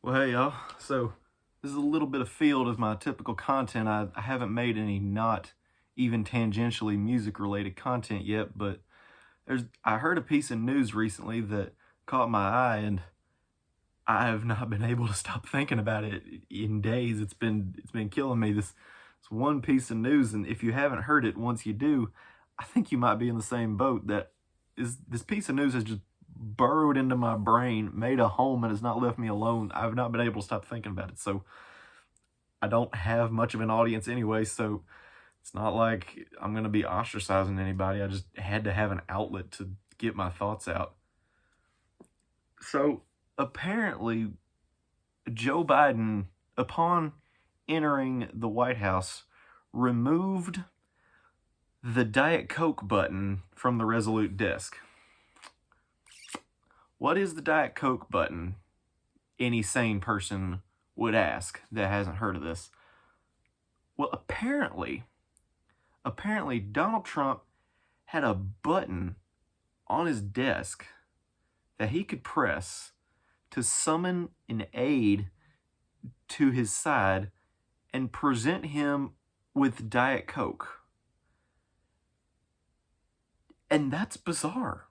Well, hey, y'all. So, this is a little bit of field of my typical content. I haven't made any not even tangentially music related content yet, but I heard a piece of news recently that caught my eye, and I have not been able to stop thinking about it in days. It's been killing me. This one piece of news, and if you haven't heard it, once you do, I think you might be in the same boat. That is, this piece of news has just burrowed into my brain, made a home, and has not left me alone. I've not been able to stop thinking about it. So I don't have much of an audience anyway, so it's not like I'm going to be ostracizing anybody. I just had to have an outlet to get my thoughts out. So apparently, Joe Biden, upon entering the White House, removed the Diet Coke button from the Resolute desk. What is the Diet Coke button? Any sane person would ask that hasn't heard of this. Well, apparently Donald Trump had a button on his desk that he could press to summon an aide to his side and present him with Diet Coke. And that's bizarre.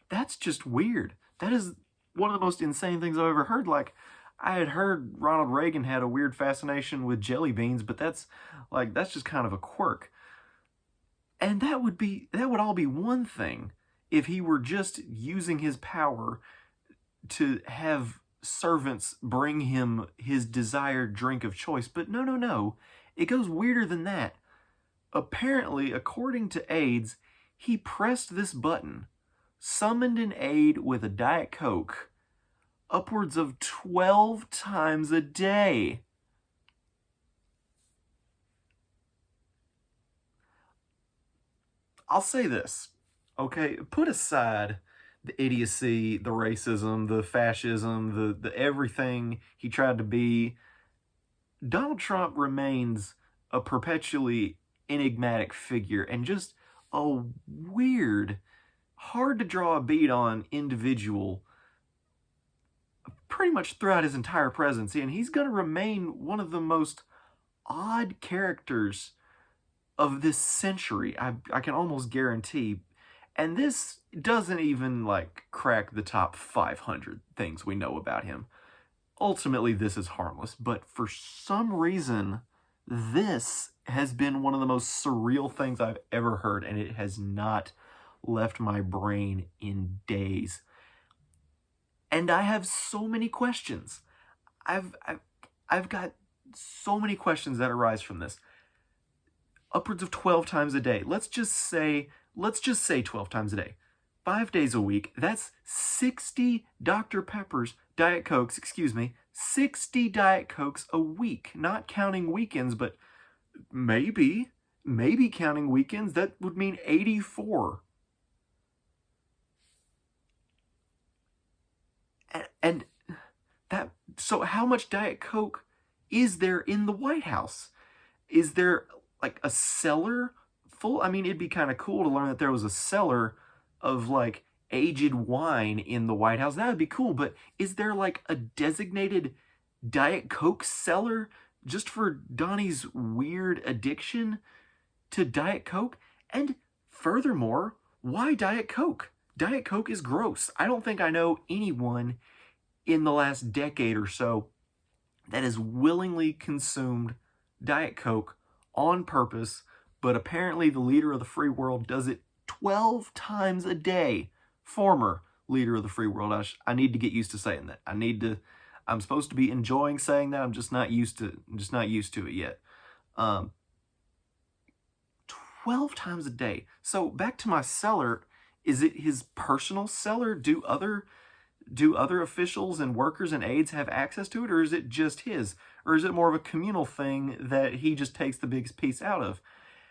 That's just weird. That is one of the most insane things I've ever heard. Like, I had heard Ronald Reagan had a weird fascination with jelly beans, but that's just kind of a quirk. And that would all be one thing if he were just using his power to have servants bring him his desired drink of choice. But no. It goes weirder than that. Apparently, according to aides, he pressed this button, summoned an aide with a Diet Coke, upwards of 12 times a day. I'll say this, okay? Put aside the idiocy, the racism, the fascism, the everything he tried to be. Donald Trump remains a perpetually enigmatic figure and just a weird, hard to draw a bead on individual pretty much throughout his entire presidency. And he's going to remain one of the most odd characters of this century, I can almost guarantee. And this doesn't even crack the top 500 things we know about him. Ultimately, this is harmless, but for some reason, this has been one of the most surreal things I've ever heard, and it has not left my brain in days. And I have so many questions. I've got so many questions that arise from this. Upwards of 12 times a day. Let's just say 12 times a day. 5 days a week. That's 60 Dr. Peppers, Diet Cokes, 60 Diet Cokes a week. Not counting weekends, but maybe counting weekends, that would mean 84. And that, so how much Diet Coke is there in the White House? Is there a cellar full? I mean, it'd be kind of cool to learn that there was a cellar of aged wine in the White House. That would be cool. But is there a designated Diet Coke cellar just for Donnie's weird addiction to Diet Coke? And furthermore, why Diet Coke? Diet Coke is gross. I don't think I know anyone in the last decade or so that has willingly consumed Diet Coke on purpose, but apparently the leader of the free world does it 12 times a day. Former leader of the free world. I need to get used to saying that. I'm supposed to be enjoying saying that. I'm just not used to it yet. 12 times a day. So back to my cellar. Is it his personal cellar? Do other officials and workers and aides have access to it, or is it just his? Or is it more of a communal thing that he just takes the biggest piece out of?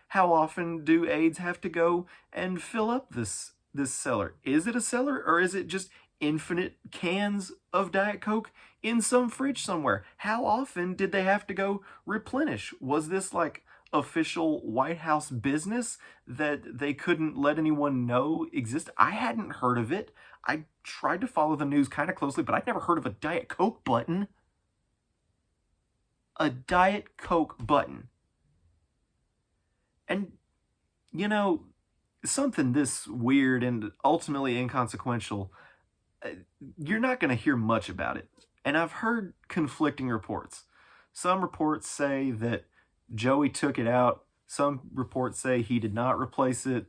How often do aides have to go and fill up this cellar? Is it a cellar, or is it just infinite cans of Diet Coke in some fridge somewhere? How often did they have to go replenish? Was this official White House business that they couldn't let anyone know exist? I hadn't heard of it. I tried to follow the news kind of closely, but I'd never heard of a Diet Coke button. a Diet Coke button. And, you know, something this weird and ultimately inconsequential, you're not going to hear much about it. And I've heard conflicting reports. Some reports say that Joey took it out. Some reports say he did not replace it.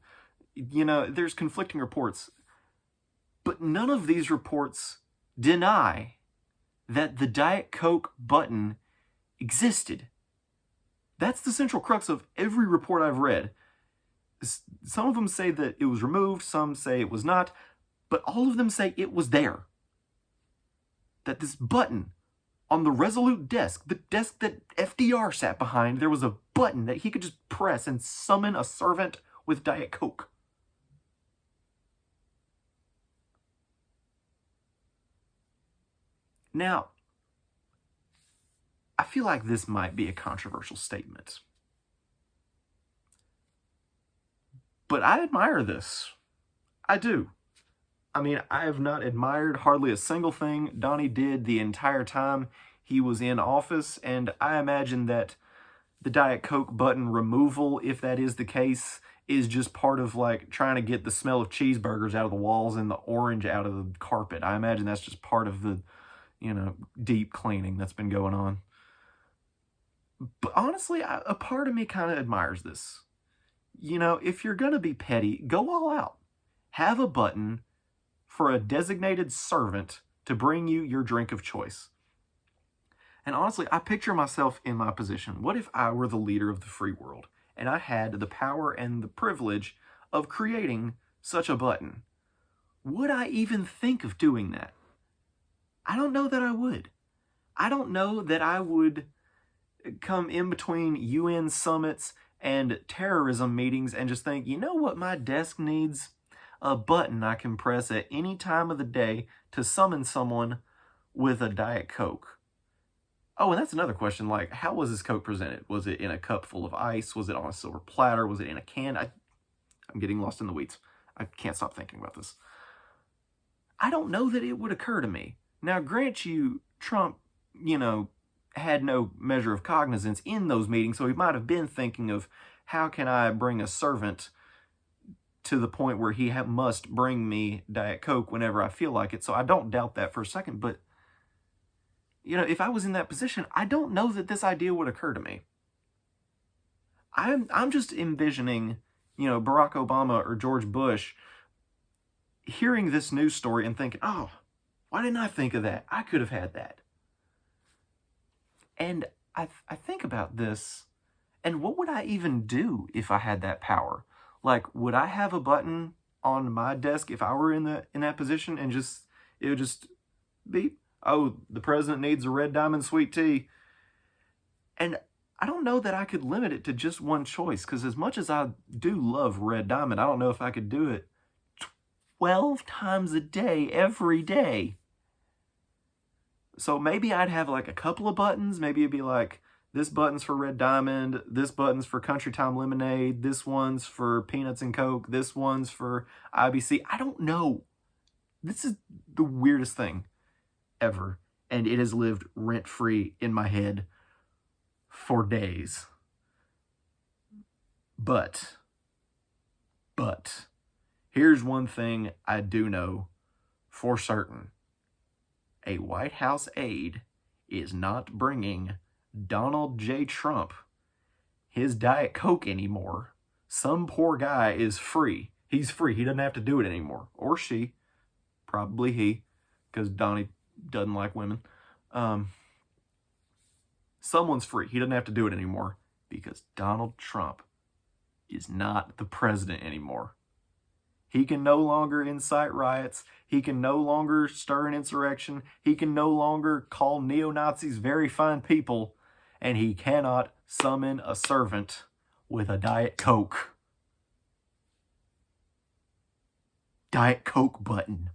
You know, there's conflicting reports. But none of these reports deny that the Diet Coke button existed. That's the central crux of every report I've read. Some of them say that it was removed, some say it was not, but all of them say it was there. That this button on the Resolute desk, the desk that FDR sat behind, there was a button that he could just press and summon a servant with Diet Coke. Now, I feel like this might be a controversial statement. But I admire this. I do. I mean, I have not admired hardly a single thing Donnie did the entire time he was in office, and I imagine that the Diet Coke button removal, if that is the case, is just part of like trying to get the smell of cheeseburgers out of the walls and the orange out of the carpet. I imagine that's just part of the, deep cleaning that's been going on. But honestly, a part of me kind of admires this. If you're going to be petty, go all out. Have a button for a designated servant to bring you your drink of choice. And honestly, I picture myself in my position. What if I were the leader of the free world and I had the power and the privilege of creating such a button? Would I even think of doing that? I don't know that I would. I don't know that I would come in between UN summits and terrorism meetings and just think, you know what my desk needs? A button I can press at any time of the day to summon someone with a Diet Coke. Oh, and that's another question, like, how was this Coke presented? Was it in a cup full of ice? Was it on a silver platter? Was it in a can? I'm getting lost in the weeds. I can't stop thinking about this. I don't know that it would occur to me. Now, grant you, Trump, had no measure of cognizance in those meetings, so he might have been thinking of, how can I bring a servant to the point where he must bring me Diet Coke whenever I feel like it. So I don't doubt that for a second, but if I was in that position, I don't know that this idea would occur to me. I'm just envisioning, Barack Obama or George Bush hearing this news story and thinking, oh, why didn't I think of that? I could have had that. And I think about this, and what would I even do if I had that power? Like, would I have a button on my desk if I were in that position and it would just beep? Oh, the president needs a Red Diamond sweet tea. And I don't know that I could limit it to just one choice, because as much as I do love Red Diamond, I don't know if I could do it 12 times a day, every day. So maybe I'd have like a couple of buttons. Maybe it'd be like, this button's for Red Diamond, this button's for Country Time Lemonade, this one's for Peanuts and Coke, this one's for IBC. I don't know. This is the weirdest thing ever, and it has lived rent-free in my head for days. But, here's one thing I do know for certain. A White House aide is not bringing Donald J. Trump his Diet Coke anymore. Some poor guy is free. He's free. He doesn't have to do it anymore. Or she. Probably he, because Donnie doesn't like women. Someone's free. He doesn't have to do it anymore because Donald Trump is not the president anymore. He can no longer incite riots. He can no longer stir an insurrection. He can no longer call neo-Nazis very fine people. And he cannot summon a servant with a Diet Coke. Diet Coke button.